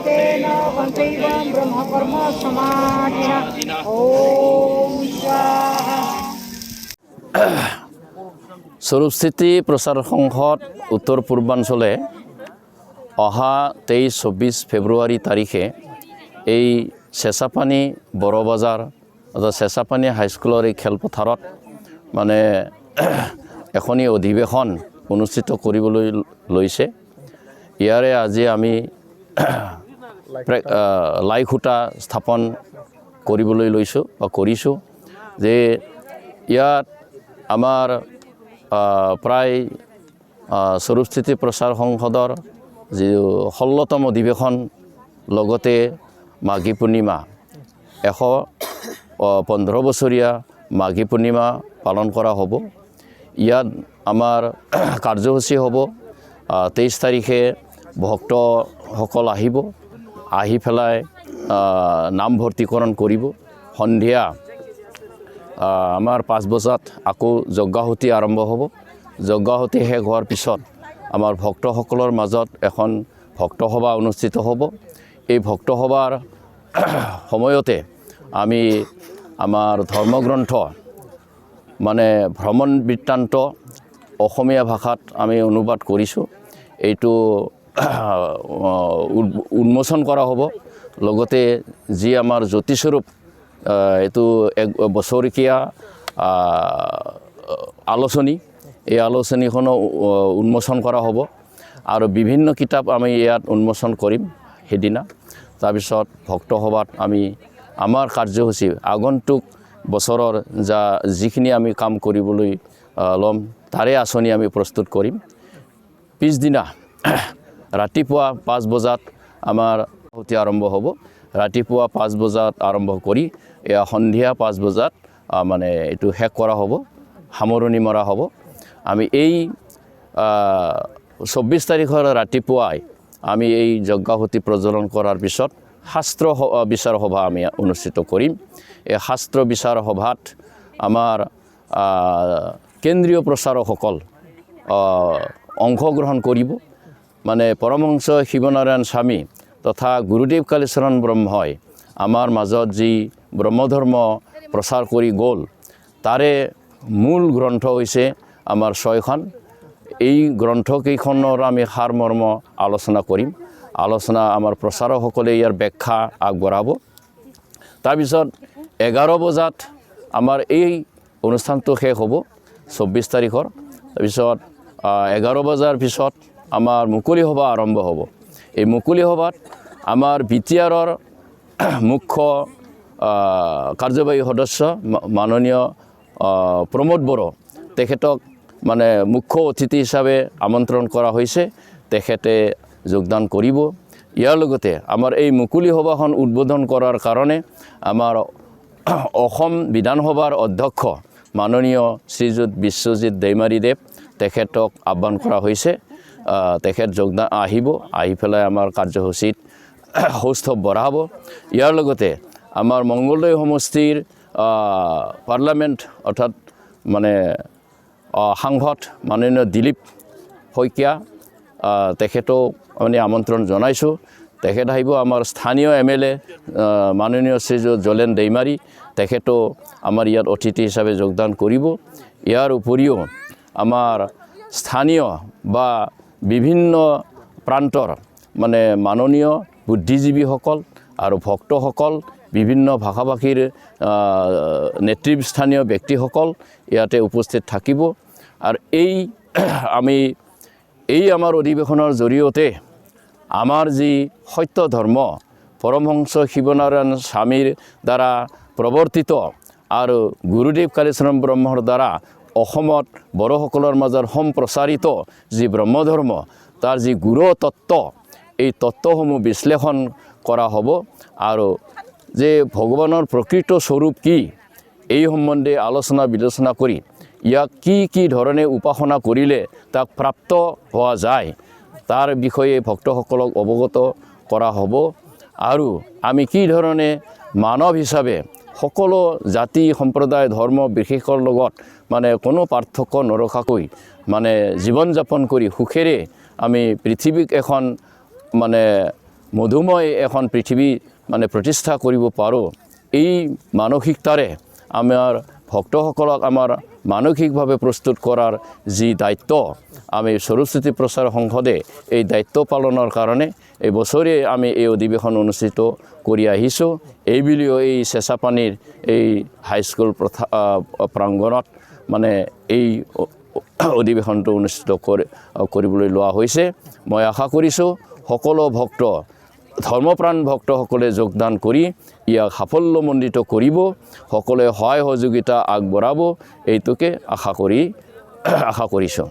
तेन पञ्चैवं ब्रह्मकर्म समाधिना ओम स्वाहा। স্বৰূপস্থিতি প্ৰচাৰ সংসদ উত্তৰ পূৰ্বাঞ্চলে অহা 23-24 ফেব্ৰুয়াৰি তাৰিখে এই চেঁচাপানী বড়বাজাৰ অৰ্থাৎ চেঁচাপানী হাইস্কুলৰ এই খেলপথাৰত মানে এখনি অধিৱেশন অনুষ্ঠিত কৰিবলৈ লৈছে। ইয়াৰে আজি আমি লাই খুঁটা স্থাপন কৰিবলৈ লৈছোঁ বা কৰিছোঁ যে ইয়াত আমাৰ প্ৰায় স্বৰূপস্থিতি প্ৰচাৰ সংসদৰ যি 16তম অধিৱেশন লগতে মাঘী পূৰ্ণিমা 115 বছৰীয়া মাঘী পূৰ্ণিমা পালন কৰা হ'ব। ইয়াত আমাৰ কাৰ্যসূচী হ'ব 23 তাৰিখে ভক্তসকল আহিব, আহি পেলাই নামভৰ্তিকৰণ কৰিব। সন্ধিয়া আমাৰ 5 বজাত আকৌ যজ্ঞাহুতি আৰম্ভ হ'ব। যজ্ঞাহুতি শেষ হোৱাৰ পিছত আমাৰ ভক্তসকলৰ মাজত এখন ভক্তসভা অনুষ্ঠিত হ'ব। এই ভক্তসভাৰ সময়তে আমি আমাৰ ধৰ্মগ্ৰন্থ মানে ভ্ৰমণ বৃত্তান্ত অসমীয়া ভাষাত আমি অনুবাদ কৰিছোঁ। এইটো উন্মোচন কৰা হ'ব। লগতে যি আমাৰ জ্যোতিস্বৰূপ এইটো 1 বছৰীয়া আলোচনী, এই আলোচনীখনো উন্মোচন কৰা হ'ব আৰু বিভিন্ন কিতাপ আমি ইয়াত উন্মোচন কৰিম সেইদিনা। তাৰপিছত ভক্তসভাত আমি আমাৰ কাৰ্যসূচী আগন্তুক বছৰৰ যিখিনি আমি কাম কৰিবলৈ ল'ম তাৰে আঁচনি আমি প্ৰস্তুত কৰিম। পিছদিনা ৰাতিপুৱা 5 বজাত আমাৰ আহুতি আৰম্ভ হ'ব। ৰাতিপুৱা 5 বজাত আৰম্ভ কৰি এয়া সন্ধিয়া 5 বজাত মানে এইটো শেষ কৰা হ'ব, সামৰণি মৰা হ'ব। আমি এই 24 তাৰিখৰ ৰাতিপুৱাই আমি এই যজ্ঞাহুতি প্ৰজ্বলন কৰাৰ পিছত শাস্ত্ৰ বিচাৰ সভা আমি অনুষ্ঠিত কৰিম। এই শাস্ত্ৰ বিচাৰ সভাত আমাৰ কেন্দ্ৰীয় প্ৰচাৰকসকল অংশগ্ৰহণ কৰিব। মানে পৰমহংস শিৱনাৰায়ণ স্বামী তথা গুৰুদেৱ কালীচৰণ ব্ৰহ্মই আমাৰ মাজত যি ব্ৰহ্মধৰ্ম প্ৰচাৰ কৰি গ'ল তাৰে মূল গ্ৰন্থ হৈছে আমাৰ 6খন। এই গ্ৰন্থকেইখনৰ আমি সাৰমৰ্ম আলোচনা কৰিম। আলোচনা আমাৰ প্ৰচাৰকসকলে ইয়াৰ ব্যাখ্যা আগবঢ়াব। তাৰপিছত 11 বজাত আমাৰ এই অনুষ্ঠানটো শেষ হ'ব 24 তাৰিখৰ। তাৰপিছত 11 বজাৰ পিছত আমাৰ মুকলি সভা আৰম্ভ হ'ব। এই মুকলি সভাত আমাৰ বিটিআৰৰ মুখ্য কাৰ্যবাহী সদস্য মাননীয় প্ৰমোদ বড়ো তেখেতক মানে মুখ্য অতিথি হিচাপে আমন্ত্ৰণ কৰা হৈছে। তেখেতে যোগদান কৰিব। ইয়াৰ লগতে আমাৰ এই মুকলি সভাখন উদ্বোধন কৰাৰ কাৰণে আমাৰ অসম বিধানসভাৰ অধ্যক্ষ মাননীয় শ্ৰীযুত বিশ্বজিৎ দৈমাৰীদেৱ তেখেতক আহ্বান কৰা হৈছে। তেখেত যোগদান আহিব, আহি পেলাই আমাৰ কাৰ্যসূচীত সৌষ্ঠৱ বঢ়াব। ইয়াৰ লগতে আমাৰ মংগলদৈ সমষ্টিৰ পাৰ্লামেণ্ট অৰ্থাৎ মানে সাংসদ মাননীয় দিলীপ শইকীয়া তেখেতক আমি আমন্ত্ৰণ জনাইছোঁ। তেখেত আহিব। আমাৰ স্থানীয় MLA মাননীয় শ্ৰীযুত জলেন দৈমাৰী তেখেতো আমাৰ ইয়াত অতিথি হিচাপে যোগদান কৰিব। ইয়াৰ উপৰিও আমাৰ স্থানীয় বা বিভিন্ন প্ৰান্তৰ মানে মাননীয় বুদ্ধিজীৱীসকল আৰু ভক্তসকল, বিভিন্ন ভাষা ভাষীৰ নেতৃস্থানীয় ব্যক্তিসকল ইয়াতে উপস্থিত থাকিব। আৰু এই আমাৰ অধিৱেশনৰ জৰিয়তে আমাৰ যি সত্য ধৰ্ম পৰমহংস শিৱনাৰায়ণ স্বামীৰ দ্বাৰা প্ৰৱৰ্তিত আৰু গুৰুদেৱ কালীচৰণ ব্ৰহ্মৰ দ্বাৰা অসমত বড়োসকলৰ মাজত সম্প্ৰচাৰিত যি ব্ৰহ্মধৰ্ম তাৰ যি গুৰু তত্ত্ব, এই তত্ত্বসমূহ বিশ্লেষণ কৰা হ'ব আৰু যে ভগৱানৰ প্ৰকৃত স্বৰূপ কি এই সম্বন্ধে আলোচনা বিলোচনা কৰি ইয়াক কি ধৰণে উপাসনা কৰিলে তাক প্ৰাপ্ত হোৱা যায় তাৰ বিষয়ে ভক্তসকলক অৱগত কৰা হ'ব। আৰু আমি কি ধৰণে মানৱ হিচাপে সকলো জাতি সম্প্ৰদায় ধৰ্ম বিশেষৰ লগত মানে কোনো পাৰ্থক্য নৰখাকৈ মানে জীৱন যাপন কৰি সুখেৰে আমি পৃথিৱীক এখন মানে মধুময় এখন পৃথিৱী মানে প্ৰতিষ্ঠা কৰিব পাৰোঁ এই মানসিকতাৰে আমাৰ ভক্তসকলক আমাৰ মানসিকভাৱে প্ৰস্তুত কৰাৰ যি দায়িত্ব আমি সৰস্বতী প্ৰচাৰ সংসদে এই দায়িত্ব পালনৰ কাৰণে এই বছৰে আমি এই অধিৱেশন অনুষ্ঠিত কৰি আহিছোঁ। এই বুলিও এই চেঁচাপানীৰ এই হাইস্কুল প্ৰাংগণত মানে এই অধিৱেশনটো অনুষ্ঠিত কৰিবলৈ লোৱা হৈছে। মই আশা কৰিছোঁ সকলো ভক্ত ধৰ্মপ্ৰাণ ভক্তসকলে যোগদান কৰি ইয়াক সাফল্যমণ্ডিত কৰিব, সকলোৱে সহায় সহযোগিতা আগবঢ়াব এইটোকে আশা কৰিছোঁ।